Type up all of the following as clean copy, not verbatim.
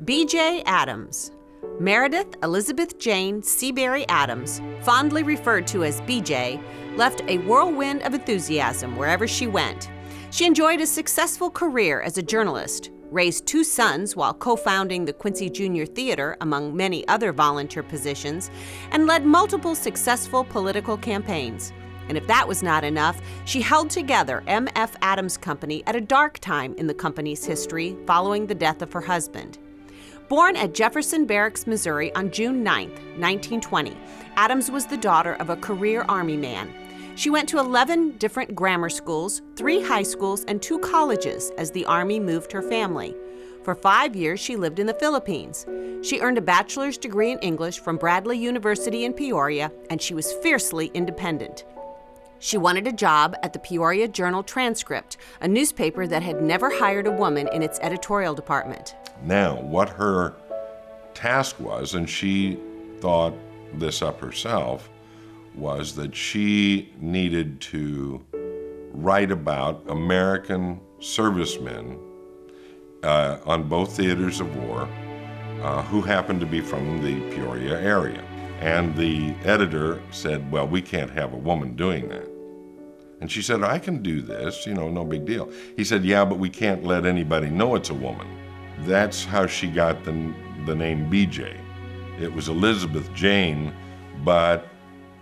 BeeJay Adams. Meredith Elizabeth Jane Seabury Adams, fondly referred to as BeeJay, left a whirlwind of enthusiasm wherever she went. She enjoyed a successful career as a journalist, raised 2 sons while co-founding the Quincy Junior Theater, among many other volunteer positions, and led multiple successful political campaigns. And if that was not enough, she held together M.F. Adams Company at a dark time in the company's history following the death of her husband. Born at Jefferson Barracks, Missouri on June 9, 1920, Adams was the daughter of a career Army man. She went to 11 different grammar schools, 3 high schools, and 2 colleges as the Army moved her family. For 5 years, she lived in the Philippines. She earned a bachelor's degree in English from Bradley University in Peoria, and she was fiercely independent. She wanted a job at the Peoria Journal-Transcript, a newspaper that had never hired a woman in its editorial department. Now, what her task was, and she thought this up herself, was that she needed to write about American servicemen on both theaters of war who happened to be from the Peoria area. And the editor said, well, we can't have a woman doing that. And she said, I can do this, no big deal. He said, yeah, but we can't let anybody know it's a woman. That's how she got the name BeeJay. It was Elizabeth Jane, but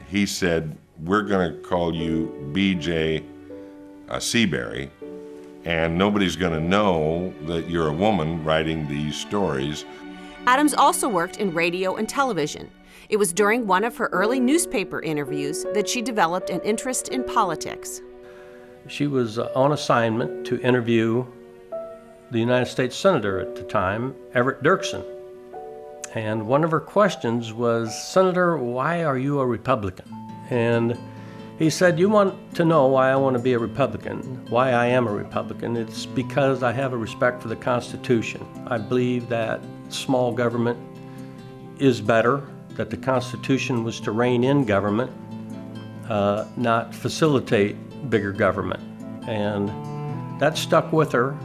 he said, we're going to call you BeeJay Seabury, and nobody's going to know that you're a woman writing these stories. Adams also worked in radio and television. It was during one of her early newspaper interviews that she developed an interest in politics. She was on assignment to interview the United States Senator at the time, Everett Dirksen. And one of her questions was, Senator, why are you a Republican? And he said, you want to know why I want to be a Republican, why I am a Republican. It's because I have a respect for the Constitution. I believe that small government is better, that the Constitution was to rein in government, not facilitate bigger government. And that stuck with her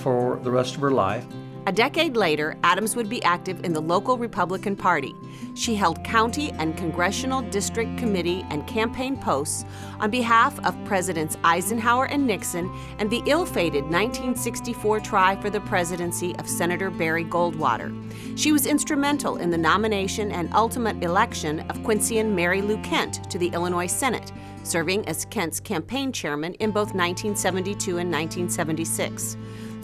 for the rest of her life. A decade later, Adams would be active in the local Republican Party. She held county and congressional district committee and campaign posts on behalf of Presidents Eisenhower and Nixon and the ill-fated 1964 try for the presidency of Senator Barry Goldwater. She was instrumental in the nomination and ultimate election of Quincyan Mary Lou Kent to the Illinois Senate, serving as Kent's campaign chairman in both 1972 and 1976.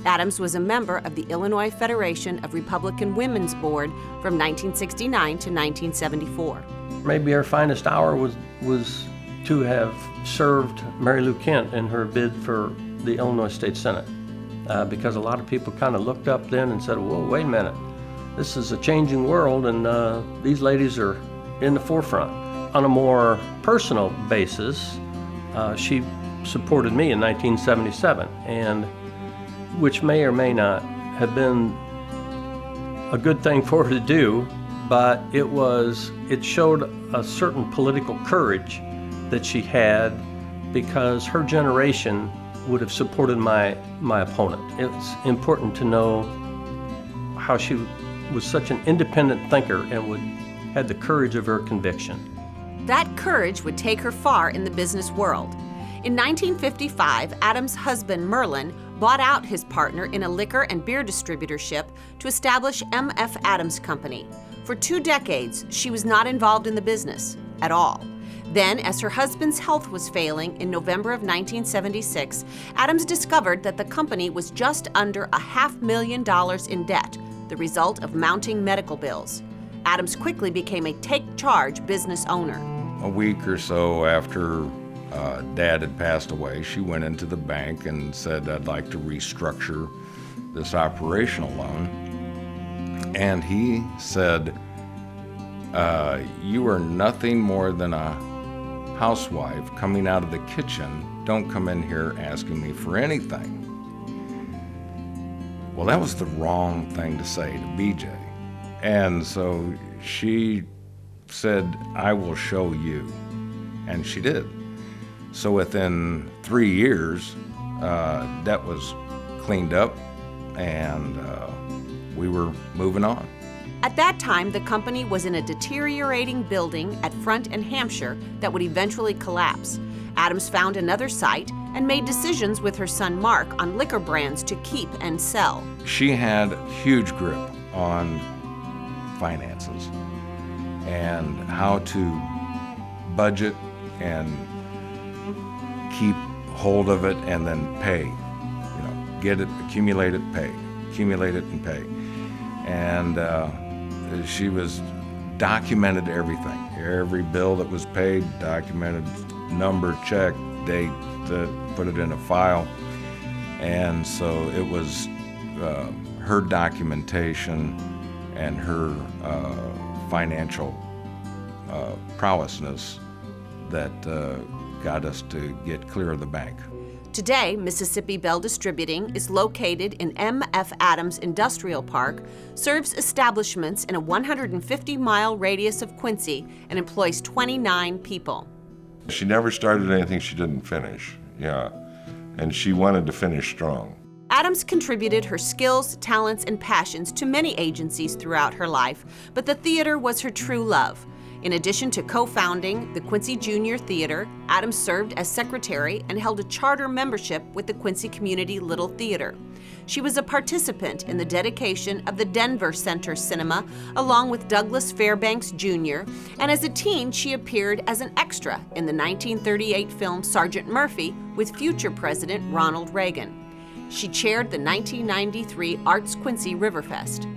Adams was a member of the Illinois Federation of Republican Women's Board from 1969 to 1974. Maybe her finest hour was to have served Mary Lou Kent in her bid for the Illinois State Senate, because a lot of people kind of looked up then and said, whoa, wait a minute, this is a changing world, and these ladies are in the forefront. On a more personal basis, she supported me in 1977, and which may or may not have been a good thing for her to do, but it showed a certain political courage that she had, because her generation would have supported my opponent. It's important to know how she was such an independent thinker and had the courage of her conviction. That courage would take her far in the business world. In 1955, Adams' husband, Merlin, bought out his partner in a liquor and beer distributorship to establish M.F. Adams Company. For 2 decades, she was not involved in the business at all. Then, as her husband's health was failing in November of 1976, Adams discovered that the company was just under $500,000 in debt, the result of mounting medical bills. Adams quickly became a take-charge business owner. A week or so after Dad had passed away, she went into the bank and said, I'd like to restructure this operational loan. And he said, you are nothing more than a housewife coming out of the kitchen. Don't come in here asking me for anything. Well, that was the wrong thing to say to BeeJay. And so she said, I will show you. And she did. So within 3 years, debt was cleaned up, and we were moving on. At that time, the company was in a deteriorating building at Front and Hampshire that would eventually collapse. Adams found another site and made decisions with her son Mark on liquor brands to keep and sell. She had huge grip on finances and how to budget and keep hold of it and then pay. You know, get it, accumulate it, pay, accumulate it and pay. And she was documented everything. Every bill that was paid, documented, number, check, date, put it in a file. And so it was her documentation and her financial prowessness that got us to get clear of the bank. Today, Mississippi Bell Distributing is located in M.F. Adams Industrial Park, serves establishments in a 150-mile radius of Quincy, and employs 29 people. She never started anything she didn't finish, yeah, and she wanted to finish strong. Adams contributed her skills, talents, and passions to many agencies throughout her life, but the theater was her true love. In addition to co-founding the Quincy Junior Theater, Adams served as secretary and held a charter membership with the Quincy Community Little Theater. She was a participant in the dedication of the Denver Center Cinema along with Douglas Fairbanks Jr., and as a teen she appeared as an extra in the 1938 film Sergeant Murphy with future President Ronald Reagan. She chaired the 1993 Arts Quincy Riverfest.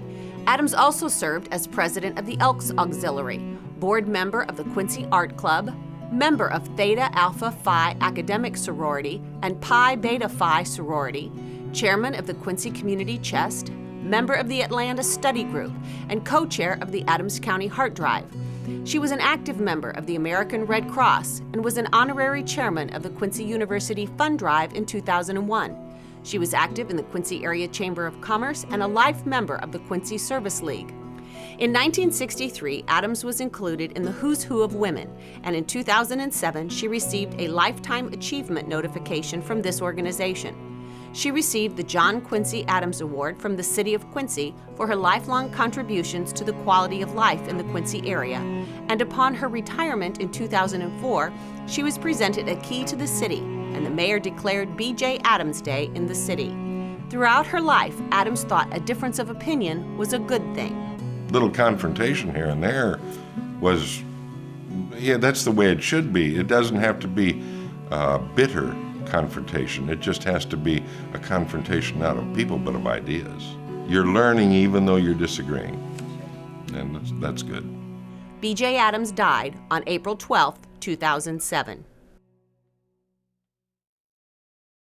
Adams also served as president of the Elks Auxiliary, board member of the Quincy Art Club, member of Theta Alpha Phi Academic Sorority and Pi Beta Phi Sorority, chairman of the Quincy Community Chest, member of the Atlanta Study Group, and co-chair of the Adams County Heart Drive. She was an active member of the American Red Cross and was an honorary chairman of the Quincy University Fund Drive in 2001. She was active in the Quincy Area Chamber of Commerce and a life member of the Quincy Service League. In 1963, Adams was included in the Who's Who of Women, and in 2007, she received a Lifetime Achievement notification from this organization. She received the John Quincy Adams Award from the City of Quincy for her lifelong contributions to the quality of life in the Quincy area, and upon her retirement in 2004, she was presented a key to the city, and the mayor declared BeeJay Adams Day in the city. Throughout her life, Adams thought a difference of opinion was a good thing. Little confrontation here and there was, yeah, that's the way it should be. It doesn't have to be bitter confrontation. It just has to be a confrontation not of people but of ideas. You're learning even though you're disagreeing, and that's good. BeeJay Adams died on April 12, 2007.